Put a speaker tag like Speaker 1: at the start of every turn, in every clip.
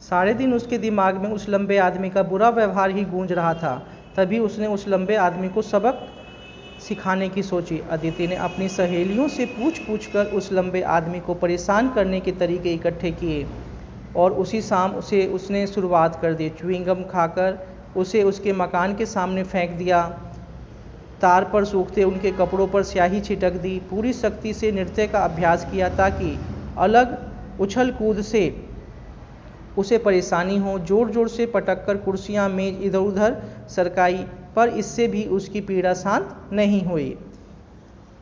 Speaker 1: सारे दिन उसके दिमाग में उस लंबे आदमी का बुरा व्यवहार ही गूंज रहा था। तभी उसने उस लंबे आदमी को सबक सिखाने की सोची। अदिति ने अपनी सहेलियों से पूछ कर उस लंबे आदमी को परेशान करने के तरीके इकट्ठे किए और उसी शाम उसने शुरुआत कर दी। च्युइंगम खाकर उसे उसके मकान के सामने फेंक दिया, तार पर सूखते उनके कपड़ों पर स्याही छिटक दी, पूरी शक्ति से नृत्य का अभ्यास किया ताकि अलग उछल कूद से उसे परेशानी हो। जोर जोर से पटक कर कुर्सियाँ मेज इधर उधर सरकाई, पर इससे भी उसकी पीड़ा शांत नहीं हुई।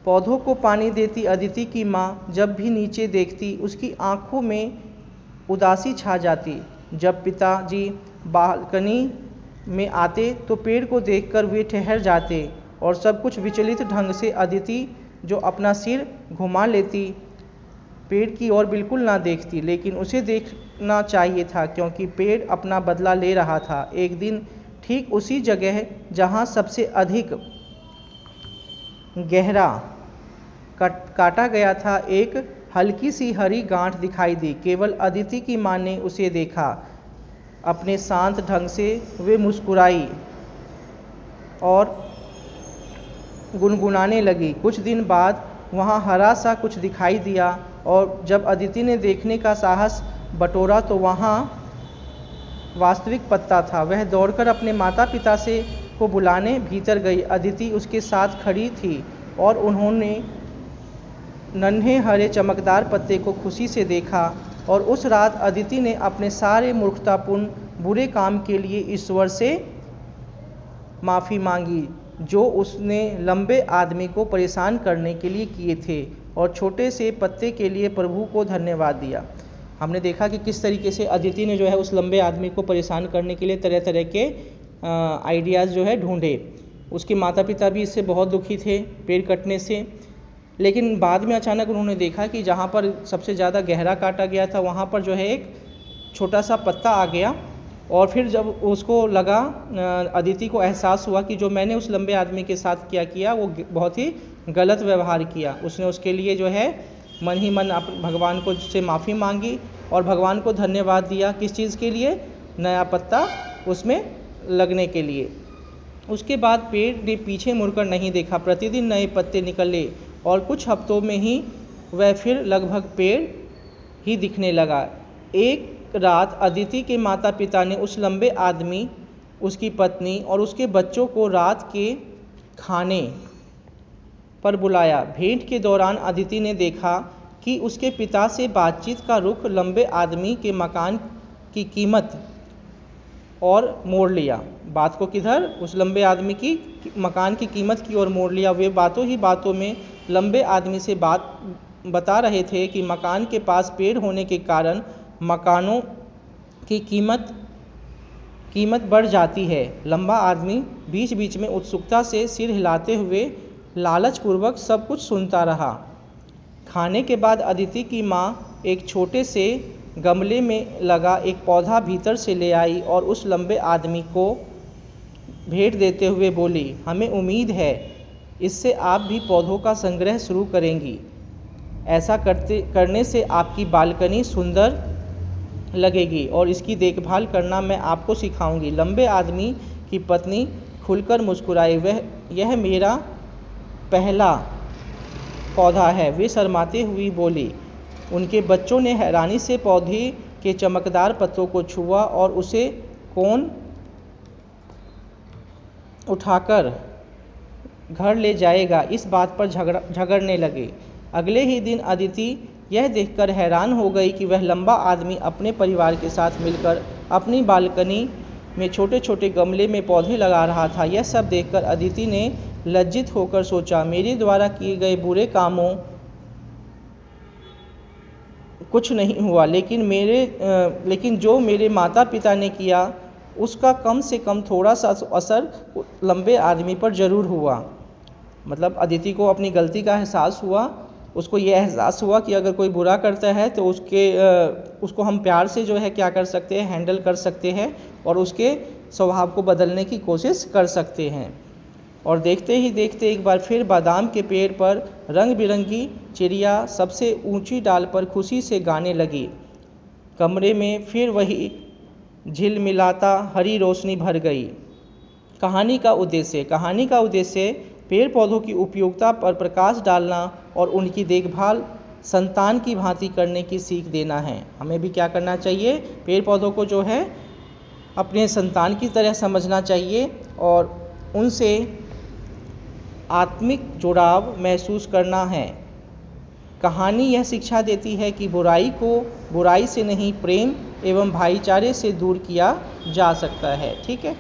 Speaker 1: पौधों को पानी देती अदिति की माँ जब भी नीचे देखती उसकी आंखों में उदासी छा जाती। जब पिताजी बालकनी में आते तो पेड़ को देखकर वे ठहर जाते और सब कुछ विचलित ढंग से अदिति जो अपना सिर घुमा लेती, पेड़ की ओर बिल्कुल ना देखती, लेकिन उसे देखना चाहिए था क्योंकि पेड़ अपना बदला ले रहा था। एक दिन ठीक उसी जगह जहाँ सबसे अधिक गहरा काटा गया था, एक हल्की सी हरी गांठ दिखाई दी। केवल अदिति की माँ ने उसे देखा। अपने शांत ढंग से वे मुस्कुराई और गुनगुनाने लगी। कुछ दिन बाद वहाँ हरा सा कुछ दिखाई दिया और जब अदिति ने देखने का साहस बटोरा तो वहाँ वास्तविक पत्ता था। वह दौड़कर अपने माता पिता को बुलाने भीतर गई। अदिति उसके साथ खड़ी थी और उन्होंने नन्हे हरे चमकदार पत्ते को खुशी से देखा। और उस रात अदिति ने अपने सारे मूर्खतापूर्ण बुरे काम के लिए ईश्वर से माफ़ी मांगी जो उसने लंबे आदमी को परेशान करने के लिए किए थे, और छोटे से पत्ते के लिए प्रभु को धन्यवाद दिया। हमने देखा कि किस तरीके से अदिति ने जो है उस लंबे आदमी को परेशान करने के लिए तरह तरह के आइडियाज़ जो है ढूंढे। उसके माता पिता भी इससे बहुत दुखी थे पेड़ कटने से, लेकिन बाद में अचानक उन्होंने देखा कि जहाँ पर सबसे ज़्यादा गहरा काटा गया था वहाँ पर जो है एक छोटा सा पत्ता आ गया। और फिर जब उसको लगा, अदिति को एहसास हुआ कि जो मैंने उस लंबे आदमी के साथ किया वो बहुत ही गलत व्यवहार किया। उसने उसके लिए जो है मन ही मन भगवान को से माफ़ी मांगी और भगवान को धन्यवाद दिया। किस चीज़ के लिए? नया पत्ता उसमें लगने के लिए। उसके बाद पेड़ ने पीछे मुड़कर नहीं देखा। प्रतिदिन नए पत्ते निकले और कुछ हफ्तों में ही वह फिर लगभग पेड़ ही दिखने लगा। एक रात अदिति के माता पिता ने उस लंबे आदमी, उसकी पत्नी और उसके बच्चों को रात के खाने पर बुलाया। भेंट के दौरान अदिति ने देखा कि उसके पिता से बातचीत का रुख लंबे आदमी के मकान की कीमत और मोड़ लिया। बात को किधर? उस लंबे आदमी की मकान की कीमत की ओर मोड़ लिया। वे बातों ही बातों में लंबे आदमी से बात बता रहे थे कि मकान के पास पेड़ होने के कारण मकानों की कीमत बढ़ जाती है। लंबा आदमी बीच बीच में उत्सुकता से सिर हिलाते हुए लालचपूर्वक सब कुछ सुनता रहा। खाने के बाद अदिति की माँ एक छोटे से गमले में लगा एक पौधा भीतर से ले आई और उस लंबे आदमी को भेंट देते हुए बोली, हमें उम्मीद है इससे आप भी पौधों का संग्रह शुरू करेंगी। ऐसा करने से आपकी बालकनी सुंदर लगेगी और इसकी देखभाल करना मैं आपको सिखाऊंगी। लंबे आदमी की पत्नी खुलकर मुस्कुराई। यह मेरा पहला पौधा है, वे शर्माते हुई बोली। उनके बच्चों ने हैरानी से पौधे के चमकदार पत्तों को छुआ और उसे कौन उठाकर घर ले जाएगा इस बात पर झगड़ने लगे। अगले ही दिन अदिति यह देखकर हैरान हो गई कि वह लंबा आदमी अपने परिवार के साथ मिलकर अपनी बालकनी में छोटे छोटे गमले में पौधे लगा रहा था। यह सब देखकर अदिति ने लज्जित होकर सोचा, मेरे द्वारा किए गए बुरे कामों कुछ नहीं हुआ, लेकिन जो मेरे माता पिता ने किया उसका कम से कम थोड़ा सा असर लंबे आदमी पर जरूर हुआ। मतलब अदिति को अपनी गलती का एहसास हुआ। उसको ये एहसास हुआ कि अगर कोई बुरा करता है तो उसको हम प्यार से जो है क्या कर सकते हैं, हैंडल कर सकते हैं और उसके स्वभाव को बदलने की कोशिश कर सकते हैं। और देखते ही देखते एक बार फिर बादाम के पेड़ पर रंग बिरंगी चिड़िया सबसे ऊंची डाल पर खुशी से गाने लगी। कमरे में फिर वही झिलमिलाता हरी रोशनी भर गई। कहानी का उद्देश्य पेड़ पौधों की उपयोगिता पर प्रकाश डालना और उनकी देखभाल संतान की भांति करने की सीख देना है। हमें भी क्या करना चाहिए, पेड़ पौधों को जो है अपने संतान की तरह समझना चाहिए और उनसे आत्मिक जुड़ाव महसूस करना है। कहानी यह शिक्षा देती है कि बुराई को बुराई से नहीं, प्रेम एवं भाईचारे से दूर किया जा सकता है। ठीक है।